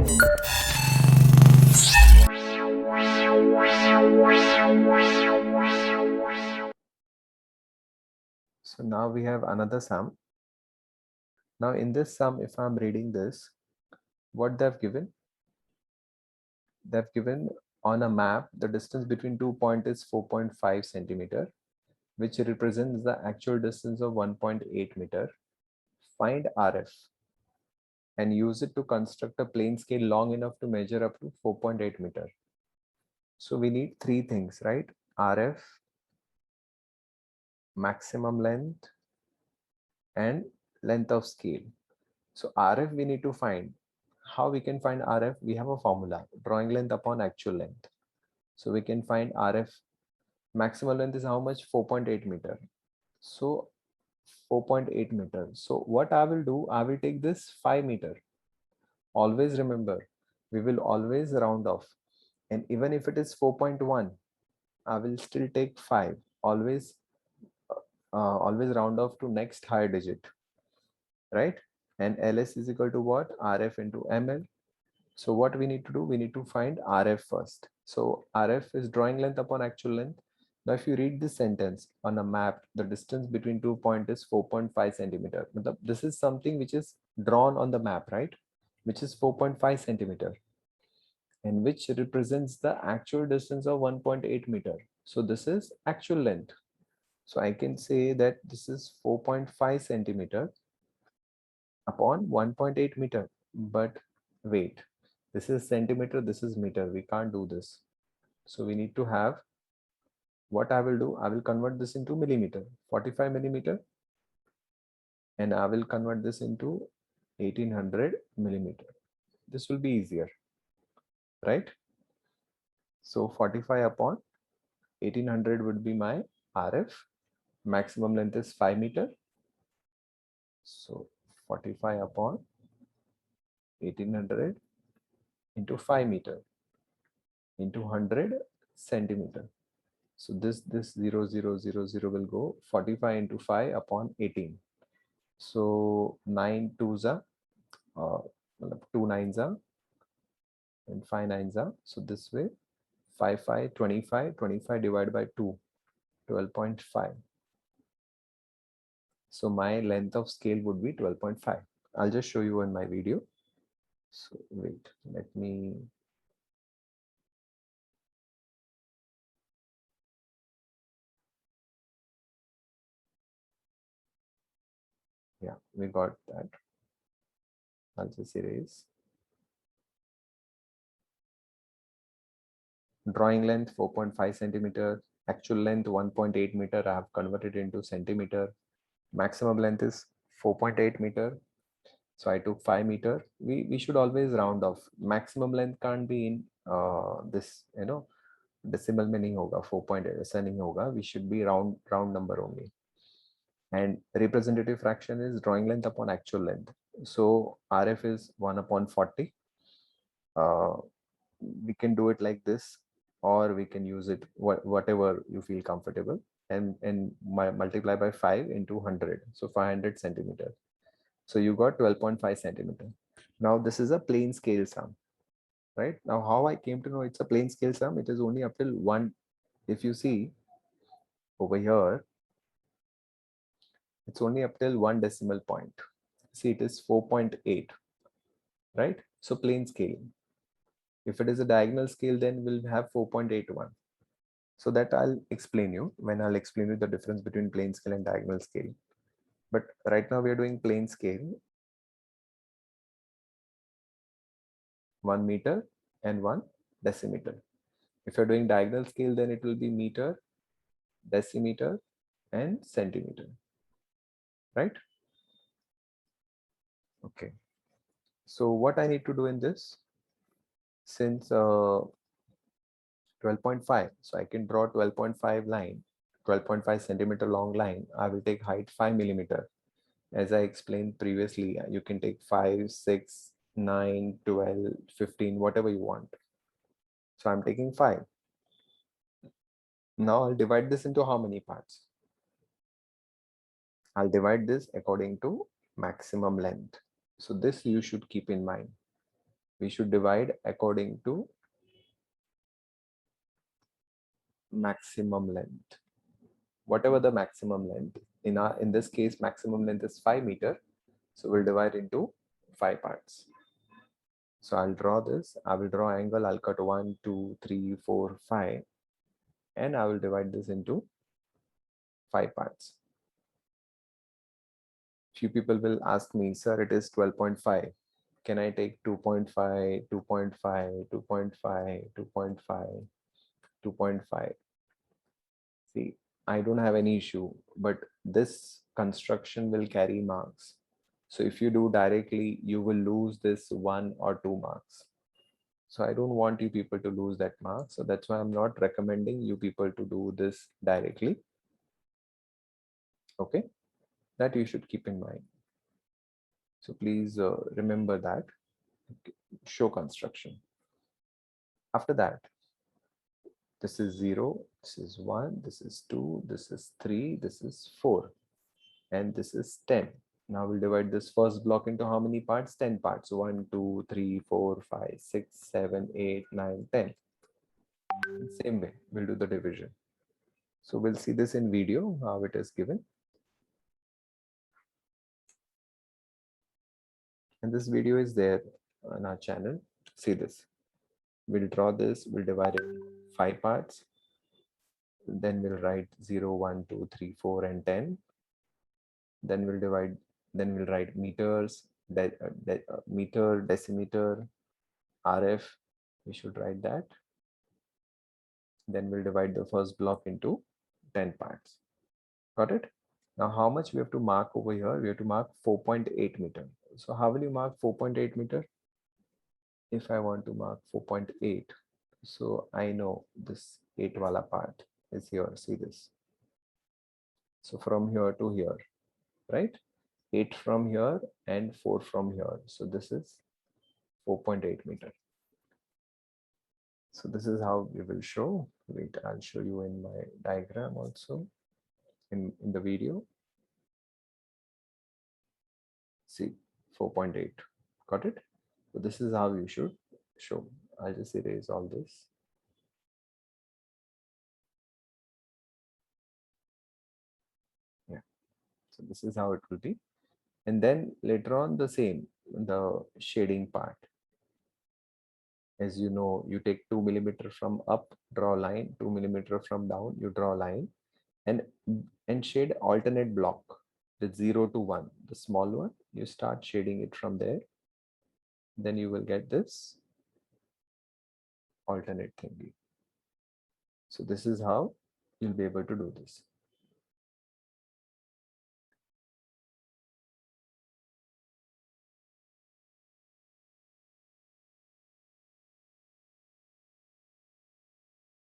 So now we have another sum. Now in this sum, if I'm reading this, what they've given? They've given on a map, the distance between 2 points is 4.5 centimeter, which represents the actual distance of 1.8 meter. Find RF and use it to construct a plane scale long enough to measure up to 4.8 meter. So we need three things, right? RF, maximum length, and length of scale. So RF we need to find. How we can find RF? We have a formula, drawing length upon actual length. So we can find RF maximum length is how much? 4.8 meter. So 4.8 meter. So what I will do, I will take this 5 meter. Always remember, we will always round off. And even if it is 4.1, I will still take 5. Always round off to next higher digit, right? And LS is equal to what? RF into ML. So what we need to do, we need to find RF first. So RF is drawing length upon actual length. Now, if you read this sentence on a map, the distance between 2 points is 4.5 centimeter. This is something which is drawn on the map, right? Which is 4.5 centimeter and which represents the actual distance of 1.8 meter. So this is actual length. So I can say that this is 4.5 centimeter upon 1.8 meter. But wait, this is centimeter, this is meter. We can't do this. So we need to have, what I will do, I will convert this into millimeter, 45 millimeter, and I will convert this into 1800 millimeter. This will be easier, right? So 45 upon 1800 would be my RF. Maximum length is 5 meter. So 45 upon 1800 into 5 meter into 100 centimeter. So this 0000 will go 45 into 5 upon 18. So 9 twos are 2 nines are and 5 nines are. So this way 5 25 divided by 2, 12.5. So my length of scale would be 12.5. I'll just show you in my video. So wait, let me. Yeah, we got that. I'll just erase. Drawing length 4.5 centimeter, actual length 1.8 meter. I have converted into centimeter. Maximum length is 4.8 meter. So I took 5 meter. We should always round off. Maximum length can't be in this, decimal में नहीं होगा, 4.8 ऐसा नहीं होगा. We should be round number only. And representative fraction is drawing length upon actual length. So RF is 1 upon 40. We can do it like this, or we can use it whatever you feel comfortable, and multiply by 5 into 100. So 500 centimeter. So you got 12.5 centimeter. Now this is a plane scale sum, right? Now how I came to know it's a plane scale sum, it is only up till 1. If you see over here, it's only up till 1 decimal point. See, it is 4.8, right? So plane scale. If it is a diagonal scale, then we'll have 4.81. So that I'll explain you when I'll explain you the difference between plane scale and diagonal scale. But right now we are doing plane scale, 1 meter and 1 decimeter. If you're doing diagonal scale, then it will be meter, decimeter, and centimeter, right? Okay. So what I need to do in this, since 12.5, so I can draw 12.5 line, 12.5 centimeter long line. I will take height 5 millimeter. As I explained previously, you can take 5, 6, 9, 12, 15, whatever you want. So I'm taking 5. Now I'll divide this into how many parts? I'll divide this according to maximum length. So this you should keep in mind. we should divide according to maximum length. Whatever the maximum length, in this case, maximum length is 5 meter. So we'll divide into 5 parts. So I'll draw this. I will draw angle. I'll cut 1, 2, 3, 4, 5. And I will divide this into 5 parts. Few people will ask me, sir, it is 12.5. Can I take 2.5, 2.5, 2.5, 2.5, 2.5? See, I don't have any issue, but this construction will carry marks. So if you do directly, you will lose this 1 or 2 marks. So I don't want you people to lose that mark. So that's why I'm not recommending you people to do this directly. Okay, that you should keep in mind. So please remember that. Show construction. After that, this is 0, this is 1, this is 2, this is 3, this is 4, and this is 10. Now we'll divide this first block into how many parts? 10 parts. 1, 2, 3, 4, 5, 6, 7, 8, 9, 10. Same way, we'll do the division. So we'll see this in video, how it is given. And this video is there on our channel. See this. We'll draw this, we'll divide it in 5 parts. Then we'll write 0, 1, 2, 3, 4, and 10. Then we'll divide, then we'll write meters, meter, decimeter, RF. We should write that. Then we'll divide the first block into 10 parts. Got it? Now, how much we have to mark over here? We have to mark 4.8 meter. So how will you mark 4.8 meter? If I want to mark 4.8, so I know this 8 wala part is here. See this. So from here to here, right? 8 from here and 4 from here. So this is 4.8 meter. So this is how we will show. Wait, I'll show you in my diagram also in the video. See, 4.8. Got it? So this is how you should show. I'll just erase all this. Yeah. So this is how it will be. And then later on the same, the shading part. As you know, you take 2 millimeter from up, draw a line, 2 millimeter from down, you draw a line, and shade alternate block, the 0 to 1, the small one, you start shading it from there. Then you will get this alternate thingy. So this is how you'll be able to do this.